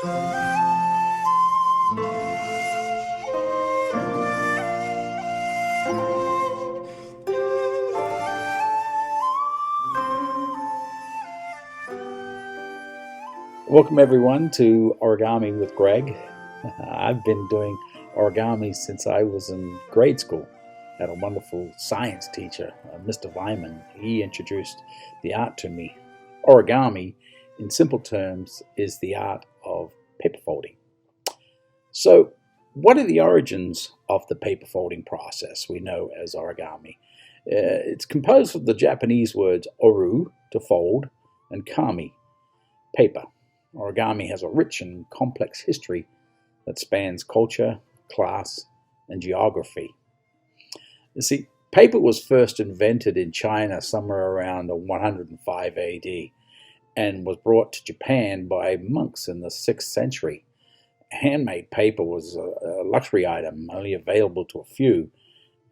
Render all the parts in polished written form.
Welcome everyone to Origami with Gregg. I've been doing origami since I was in grade school. I had a wonderful science teacher, Mr. Vyman. He introduced the art to me. Origami, in simple terms, is the art of paper folding. So, what are the origins of the paper folding process we know as origami? It's composed of the Japanese words oru, to fold, and kami, paper. Origami has a rich and complex history that spans culture, class, and geography. You see, paper was first invented in China somewhere around 105 AD and was brought to Japan by monks in the 6th century. Handmade paper was a luxury item, only available to a few,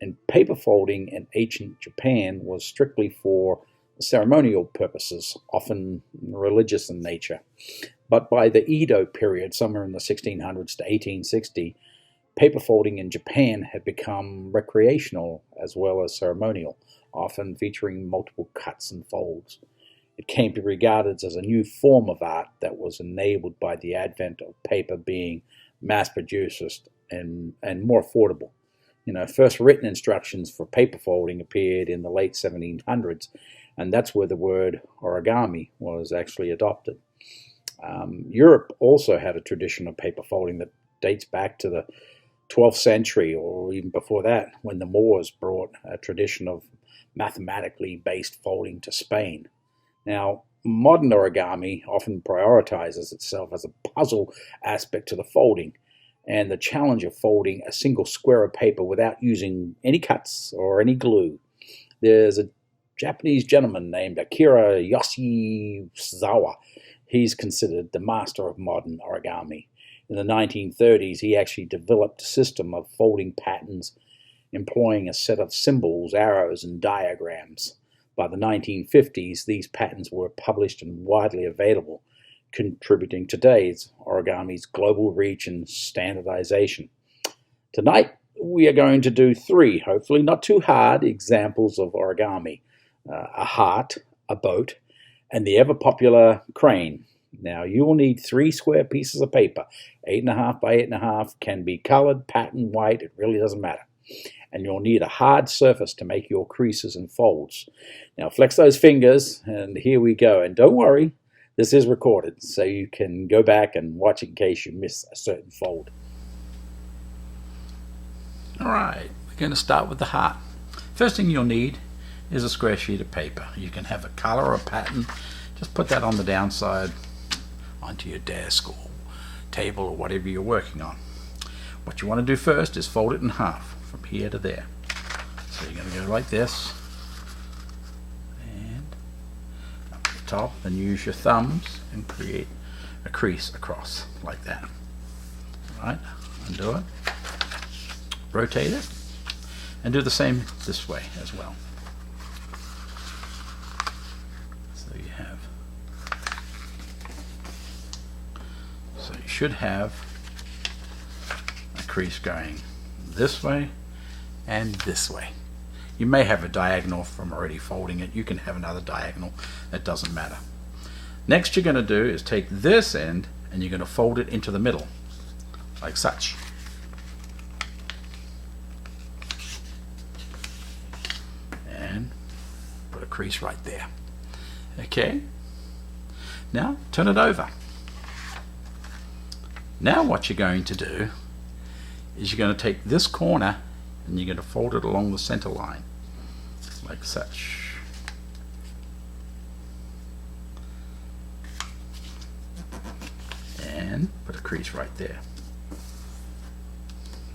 and paper folding in ancient Japan was strictly for ceremonial purposes, often religious in nature. But by the Edo period, somewhere in the 1600s to 1860, paper folding in Japan had become recreational as well as ceremonial, often featuring multiple cuts and folds. It came to be regarded as a new form of art that was enabled by the advent of paper being mass-produced and more affordable. First written instructions for paper folding appeared in the late 1700s, and that's where the word origami was actually adopted. Europe also had a tradition of paper folding that dates back to the 12th century or even before that, when the Moors brought a tradition of mathematically based folding to Spain. Now, modern origami often prioritizes itself as a puzzle aspect to the folding, and the challenge of folding a single square of paper without using any cuts or any glue. There's a Japanese gentleman named Akira Yoshizawa. He's considered the master of modern origami. In the 1930s, he actually developed a system of folding patterns employing a set of symbols, arrows, and diagrams. By the 1950s, these patterns were published and widely available, contributing to today's origami's global reach and standardization. Tonight, we are going to do 3, hopefully not too hard, examples of origami. A heart, a boat, and the ever-popular crane. Now, you will need 3 square pieces of paper. 8.5 by 8.5, can be colored, patterned, white, it really doesn't matter. And you'll need a hard surface to make your creases and folds. Now, flex those fingers, and here we go. And don't worry, this is recorded, so you can go back and watch in case you miss a certain fold. All right, we're going to start with the heart. First thing you'll need is a square sheet of paper. You can have a color or a pattern. Just put that on the downside onto your desk or table or whatever you're working on. What you want to do first is fold it in half from here to there. So you're going to go like this and up at the top, then use your thumbs and create a crease across like that. All right, undo it, rotate it, and do the same this way as well. So you should have a crease going this way and this way. You may have a diagonal from already folding it. You can have another diagonal. That doesn't matter. Next you're going to do is take this end and you're going to fold it into the middle, like such. And put a crease right there. Okay. Now turn it over. Now what you're going to do is you're going to take this corner and you're going to fold it along the center line, like such. And put a crease right there.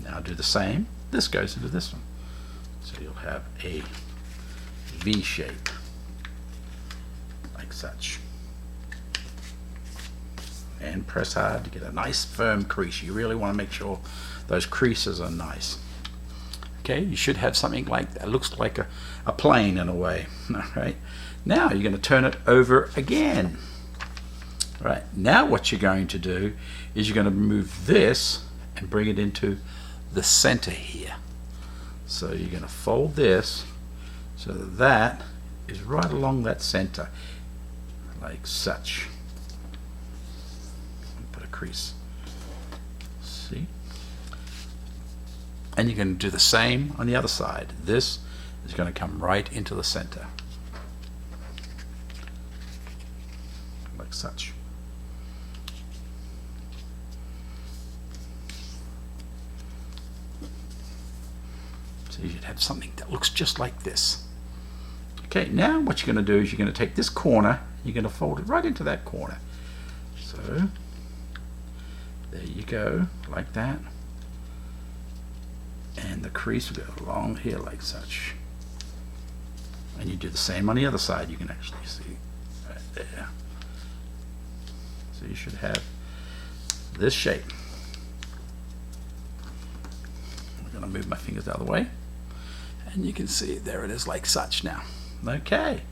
Now do the same. This goes into this one. So you'll have a V shape, like such. And press hard to get a nice firm crease. You really want to make sure those creases are nice. Okay, you should have something like that. It looks like a plane in a way. All right. Now you're going to turn it over again. Right, now what you're going to do is you're going to move this and bring it into the center here. So you're going to fold this so that is right along that center, like such. Put a crease. See? And you're going to do the same on the other side. This is going to come right into the center, like such. So you should have something that looks just like this. Okay, now what you're going to do is you're going to take this corner, you're going to fold it right into that corner. So there you go, like that. And the crease will go along here like such. And you do the same on the other side, you can actually see right there. So you should have this shape. I'm going to move my fingers out of the way. And you can see there it is like such now. Okay.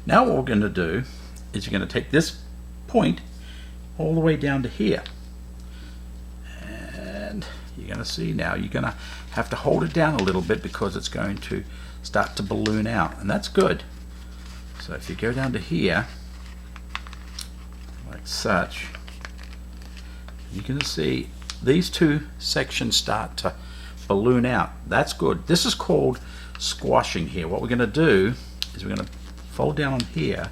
Now what we're going to do is you're going to take this point all the way down to here. And you're going to see now you're going to have to hold it down a little bit because it's going to start to balloon out. And that's good. So if you go down to here, like such, you can see these two sections start to balloon out. That's good. This is called squashing here. What we're going to do is we're going to fold down on here,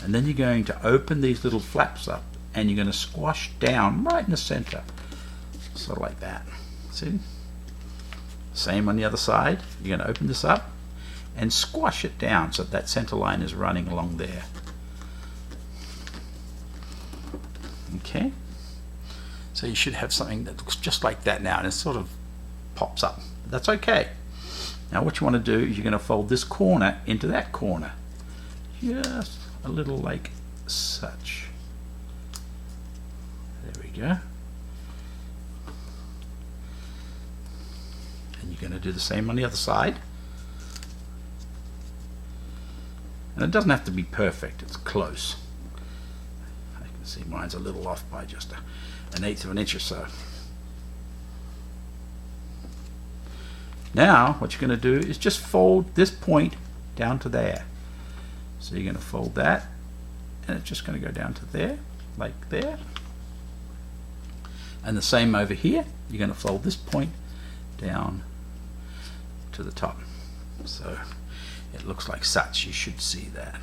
and then you're going to open these little flaps up and you're going to squash down right in the center, sort of like that. See? Same on the other side. You're going to open this up and squash it down so that center line is running along there. Okay, so you should have something that looks just like that now, and it sort of pops up. That's okay. Now what you want to do is you're going to fold this corner into that corner, just a little like such. There we go. And you're going to do the same on the other side. And it doesn't have to be perfect, it's close. I can see mine's a little off by just an eighth of an inch or so. Now what you're going to do is just fold this point down to there. So you're going to fold that, and it's just going to go down to there, like there. And the same over here, you're going to fold this point down to the top. So it looks like such. You should see that.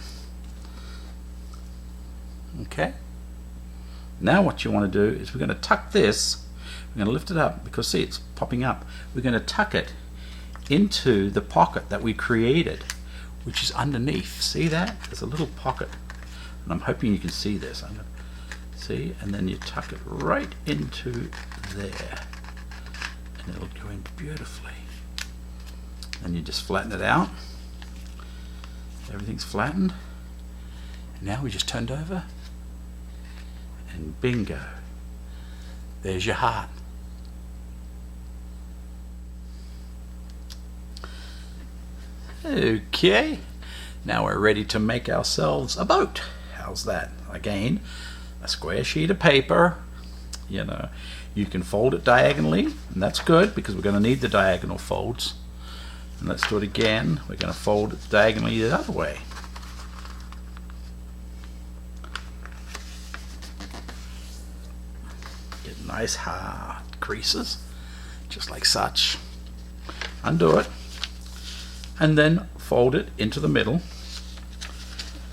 Okay. Now what you want to do is we're going to tuck this, we're going to lift it up because see it's popping up. We're going to tuck it into the pocket that we created, which is underneath. See that? There's a little pocket, and I'm hoping you can see this. I'm going to see, and then you tuck it right into there, and it'll go in beautifully. And you just flatten it out. Everything's flattened. And now we just turned over, and bingo, there's your heart. Okay, now we're ready to make ourselves a boat. How's that? Again, a square sheet of paper. You know, you can fold it diagonally, and that's good because we're going to need the diagonal folds. And let's do it again. We're going to fold it diagonally the other way. Get nice hard creases, just like such. Undo it. And then fold it into the middle,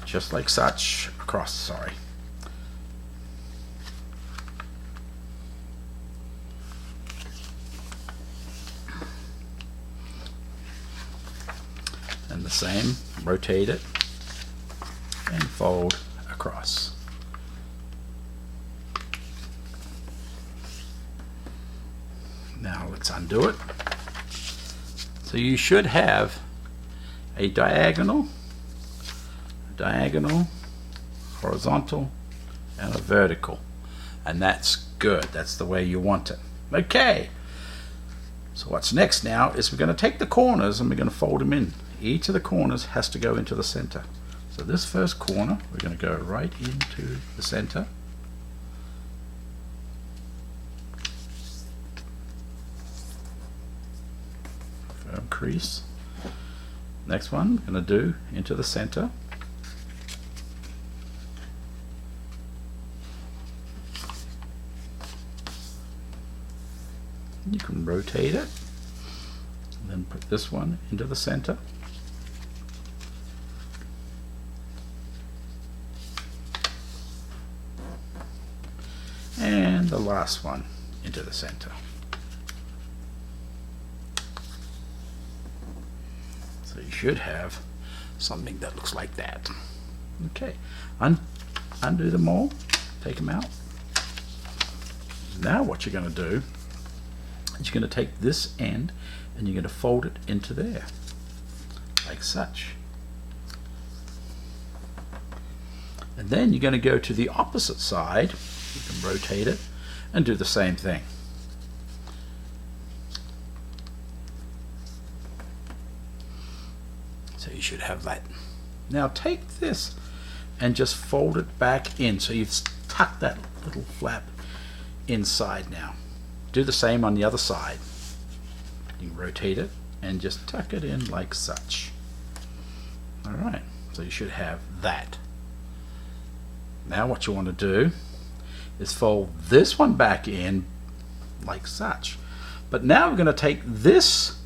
just like such, across, sorry. And the same, rotate it and fold across. Now let's undo it. So you should have a diagonal, horizontal, and a vertical. And that's good. That's the way you want it. Okay. So what's next now is we're going to take the corners and we're going to fold them in. Each of the corners has to go into the center. So this first corner, we're going to go right into the center. bottom crease. Next one, I'm going to do into the center. You can rotate it, and then put this one into the center. And the last one into the center. So you should have something that looks like that. Okay, undo them all, take them out. Now what you're going to do is you're going to take this end and you're going to fold it into there, like such. And then you're going to go to the opposite side. You can rotate it and do the same thing. So you should have that. Now take this and just fold it back in. So you've tucked that little flap inside now. Do the same on the other side. You can rotate it and just tuck it in like such. Alright, so you should have that. Now what you want to do is fold this one back in like such. But now we're going to take this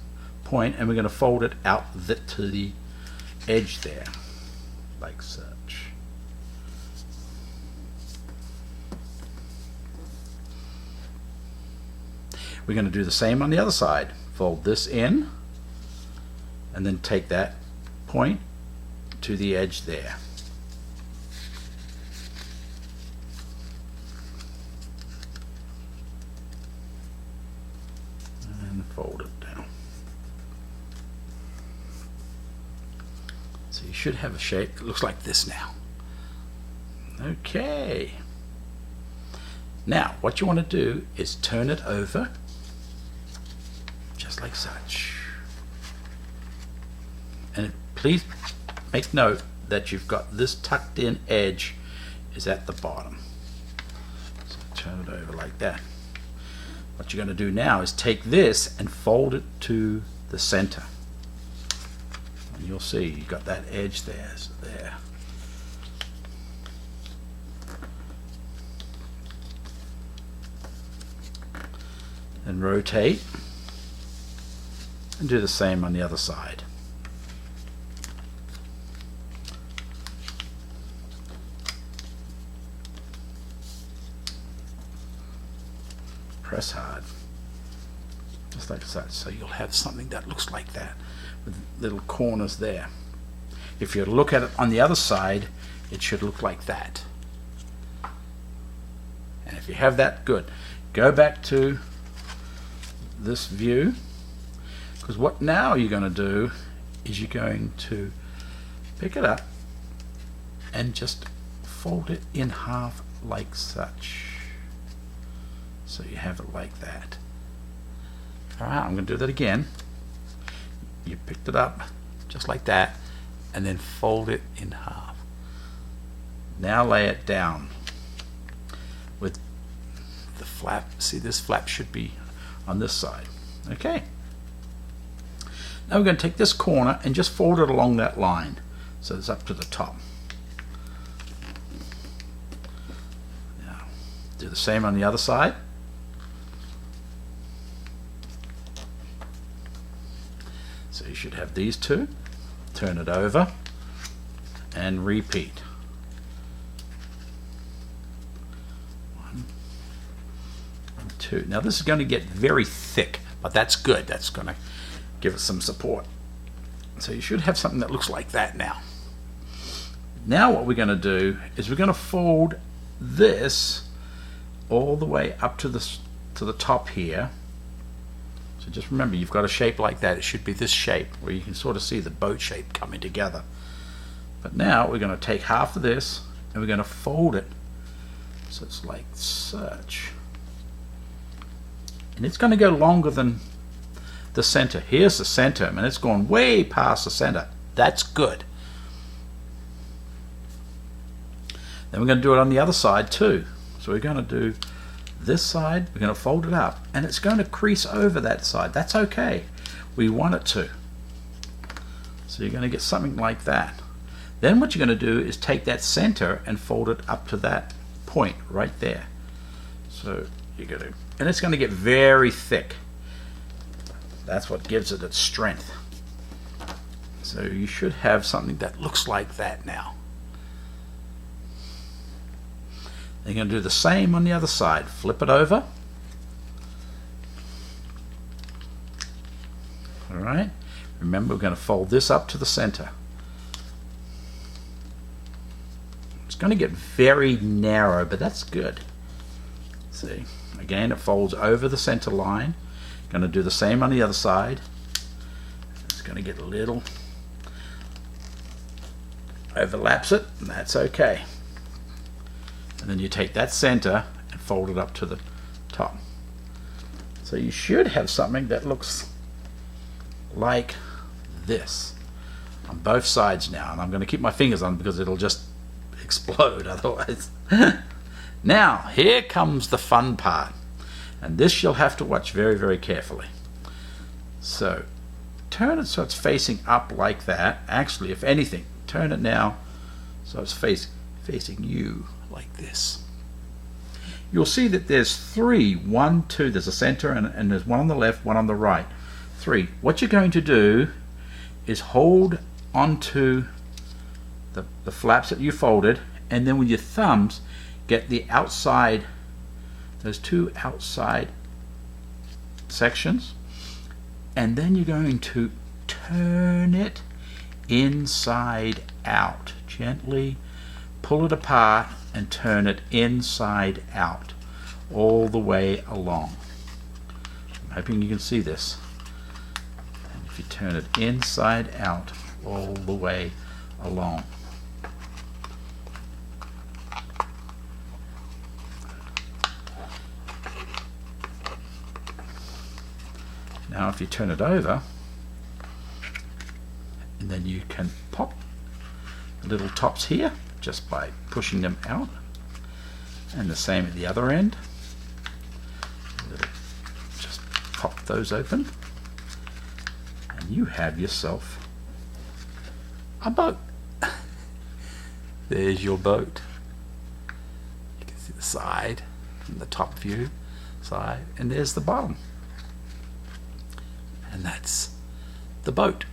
point and we're going to fold it out to the edge there, like such. We're going to do the same on the other side. Fold this in and then take that point to the edge there. And fold it down. So you should have a shape that looks like this now. Okay. Now what you want to do is turn it over just like such. And please make note that you've got this tucked in edge is at the bottom. So turn it over like that. What you're going to do now is take this and fold it to the center. And you'll see you've got that edge there. So there. Then rotate and do the same on the other side. Press hard, just like such, so you'll have something that looks like that with little corners there. If you look at it on the other side, it should look like that. And if you have that, good. Go back to this view, because what now you're going to do is you're going to pick it up and just fold it in half like such. So you have it like that. Alright, I'm going to do that again. You picked it up just like that and then fold it in half. Now lay it down with the flap. See, this flap should be on this side. Okay. Now we're going to take this corner and just fold it along that line so it's up to the top. Now do the same on the other side. So you should have these two. Turn it over and repeat. One and two. Now this is going to get very thick, but that's good. That's going to give it some support. So you should have something that looks like that now. Now what we're going to do is we're going to fold this all the way up to the top here. So just remember, you've got a shape like that. It should be this shape where you can sort of see the boat shape coming together. But now we're going to take half of this and we're going to fold it so it's like such. And it's going to go longer than the center. Here's the center, and it's gone way past the center. That's good. Then we're going to do it on the other side too. So we're going to do this side, we're going to fold it up, and it's going to crease over that side. That's okay. we want it to. So you're going to get something like that. Then what you're going to do is take that center and fold it up to that point right there. So you're going to, and it's going to get very thick. That's what gives it its strength. So you should have something that looks like that now. You're going to do the same on the other side. Flip it over. All right. Remember, we're going to fold this up to the center. It's going to get very narrow, but that's good. See, again, it folds over the center line. Going to do the same on the other side. It's going to get a little, overlaps it, and that's okay. And then you take that center and fold it up to the top. So you should have something that looks like this on both sides now, and I'm going to keep my fingers on because it'll just explode otherwise. Now here comes the fun part, and this you'll have to watch very, very carefully. So turn it so it's facing up like that. Actually, if anything, turn it now so it's facing you like this. You'll see that there's three, one, two, there's a center and there's one on the left, one on the right. Three. What you're going to do is hold onto the flaps that you folded, and then with your thumbs get the outside, those two outside sections, and then you're going to turn it inside out. Gently pull it apart and turn it inside out all the way along. I'm hoping you can see this. And if you turn it inside out all the way along. Now if you turn it over, and then you can pop the little tops here just by pushing them out, and the same at the other end. Just pop those open, and you have yourself a boat. There's your boat. You can see the side from the top view side, and there's the bottom. And that's the boat.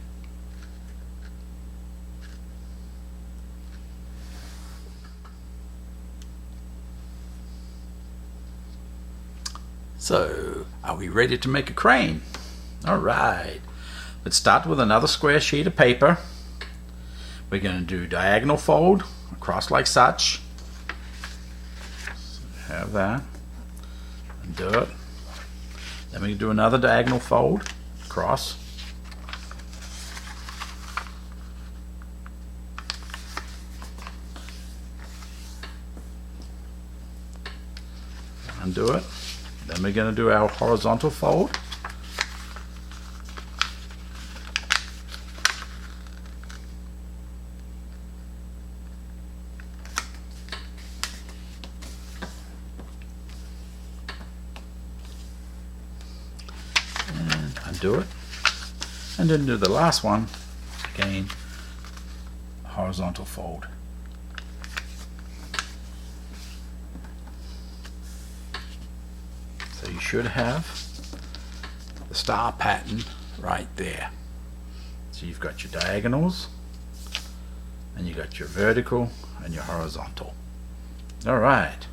So, are we ready to make a crane? All right. Let's start with another square sheet of paper. We're going to do diagonal fold across like such. So have that. And do it. Then we can do another diagonal fold across. Undo it. Then we're going to do our horizontal fold. And undo it. And then do the last one, again, horizontal fold. So you should have the star pattern right there. So you've got your diagonals, and you've got your vertical and your horizontal. All right.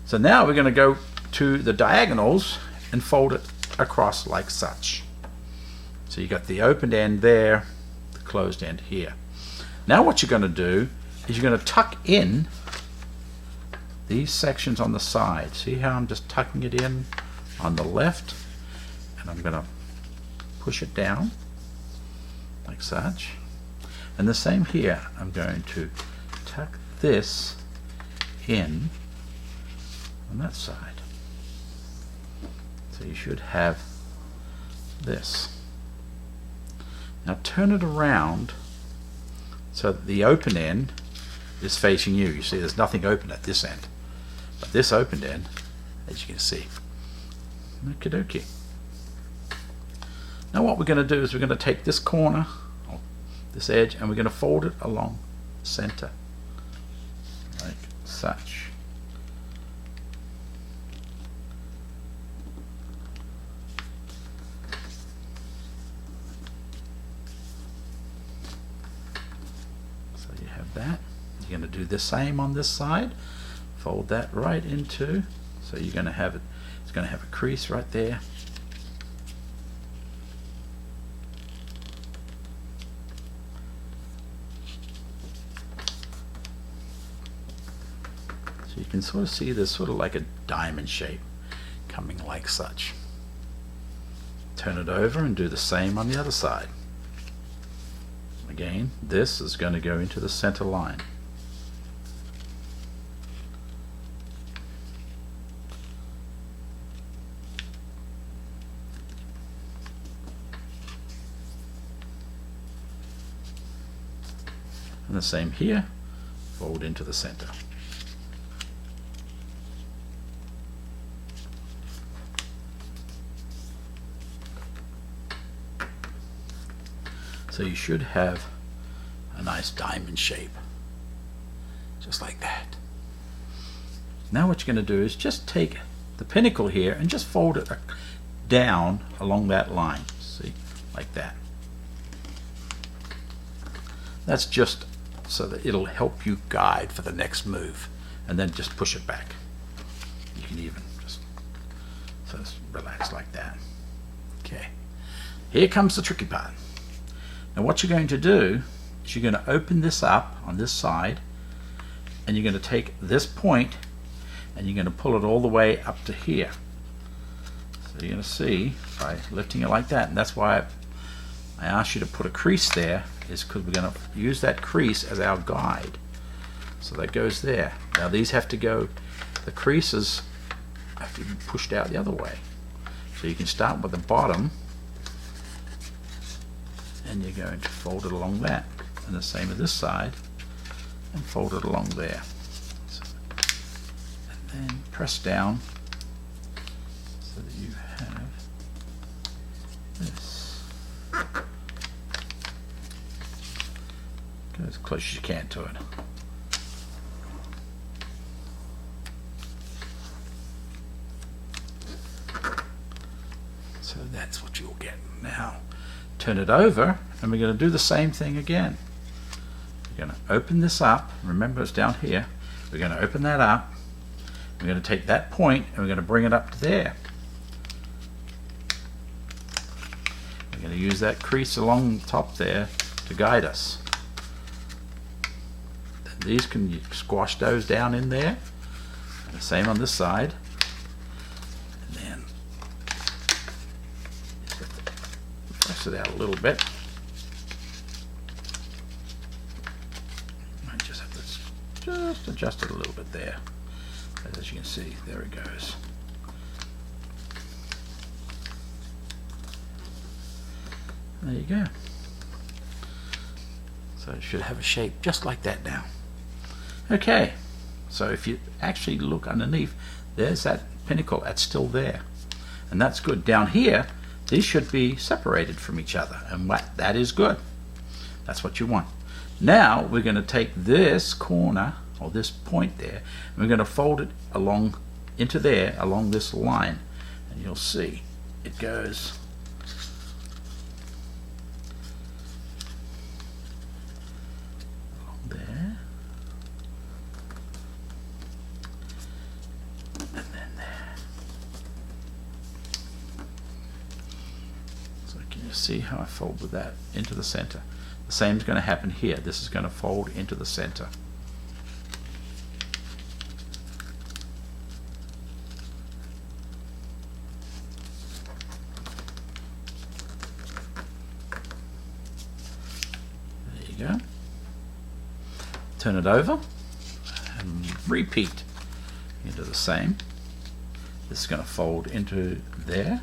So now we're going to go to the diagonals and fold it across like such. So you got the opened end there, the closed end here. Now what you're going to do is you're going to tuck in these sections on the side. See how I'm just tucking it in on the left, and I'm going to push it down like such. And the same here, I'm going to tuck this in on that side. So you should have this. Now turn it around so that the open end is facing you. You see there's nothing open at this end, but this open end, as you can see, okie dokie. Now what we're going to do is we're going to take this corner, or this edge, and we're going to fold it along the center, like such. So you have that. You're going to do the same on this side. Fold that right into, so you're going to have it, it's going to have a crease right there. So you can sort of see this sort of like a diamond shape coming like such. Turn it over and do the same on the other side. Again, this is going to go into the center line. And the same here, fold into the center. So you should have a nice diamond shape, just like that. Now what you're going to do is just take the pinnacle here and just fold it down along that line. See, like that. That's just so that it'll help you guide for the next move, and then just push it back. You can even just relax like that. Okay, here comes the tricky part. Now what you're going to do is you're going to open this up on this side, and you're going to take this point and you're going to pull it all the way up to here. So you're going to see by lifting it like that, and that's why I asked you to put a crease there, is because we're going to use that crease as our guide. So that goes there. Now these have to go, the creases have to be pushed out the other way. So you can start with the bottom, and you're going to fold it along that. And the same with this side, and fold it along there. So, and then press down so that you have this. Go as close as you can to it. So that's what you'll get. Now turn it over, and we're going to do the same thing again. We're going to open this up. Remember, it's down here. We're going to open that up. We're going to take that point and we're going to bring it up to there. We're going to use that crease along the top there to guide us. And these can, you squash those down in there. And the same on this side. And then press it out a little bit. I just have to just adjust it a little bit there. As you can see, there it goes. There you go. So it should have a shape just like that now. Okay, so if you actually look underneath, there's that pinnacle that's still there. And that's good. Down here, these should be separated from each other, and that is good. That's what you want. Now we're going to take this corner, or this point there, and we're going to fold it along into there, along this line, and you'll see it goes along there, and then there. So can you see how I fold with that into the center? The same is going to happen here. This is going to fold into the center. There you go. Turn it over and repeat. You do the same. This is going to fold into there.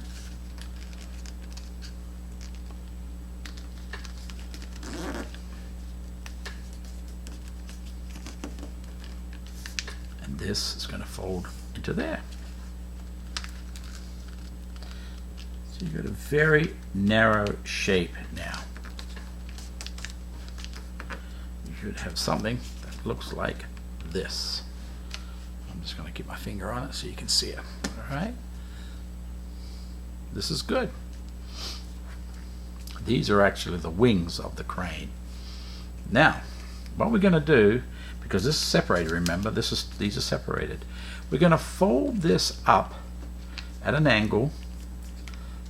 This is going to fold into there. So So you've got a very narrow shape now. You should have something that looks like this. I'm just going to keep my finger on it so you can see it. All right? This is good. These are actually the wings of the crane. Now, what we're going to do, because this is separated, remember, these are separated. We're going to fold this up at an angle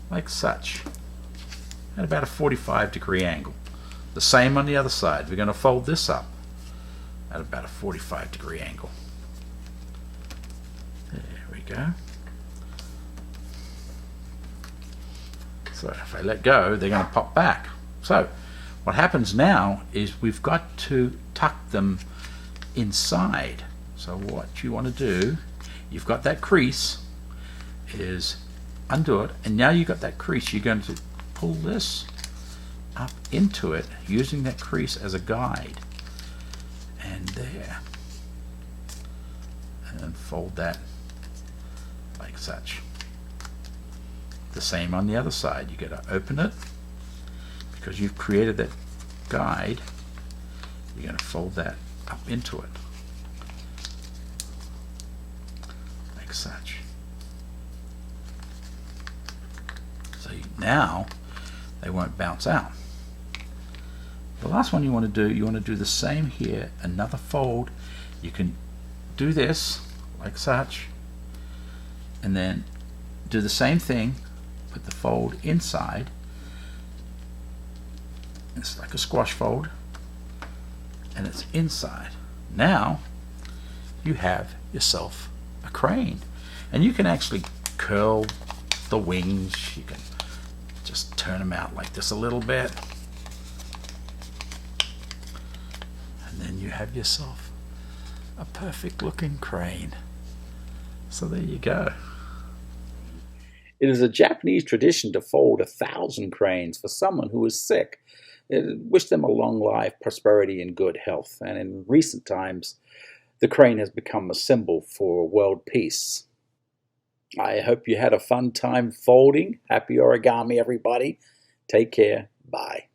like such, at about a 45-degree angle. The same on the other side. We're going to fold this up at about a 45-degree angle. There we go. So if I let go, they're going to pop back. So what happens now is we've got to tuck them inside. So what you want to do, you've got that crease, is undo it, and now you've got that crease, you're going to pull this up into it using that crease as a guide, and there, and then fold that like such. The same on the other side. You got to open it, because you've created that guide, you're going to fold that up into it like such. So now they won't bounce out. The last one you want to do the same here, another fold. You can do this like such, and then do the same thing, put the fold inside. It's like a squash fold, and it's inside. Now you have yourself a crane, and you can actually curl the wings. You can just turn them out like this a little bit, and then you have yourself a perfect looking crane. So there you go. It is a Japanese tradition to fold 1,000 cranes for someone who is sick. Wish them a long life, prosperity, and good health. And in recent times, the crane has become a symbol for world peace. I hope you had a fun time folding. Happy origami, everybody. Take care. Bye.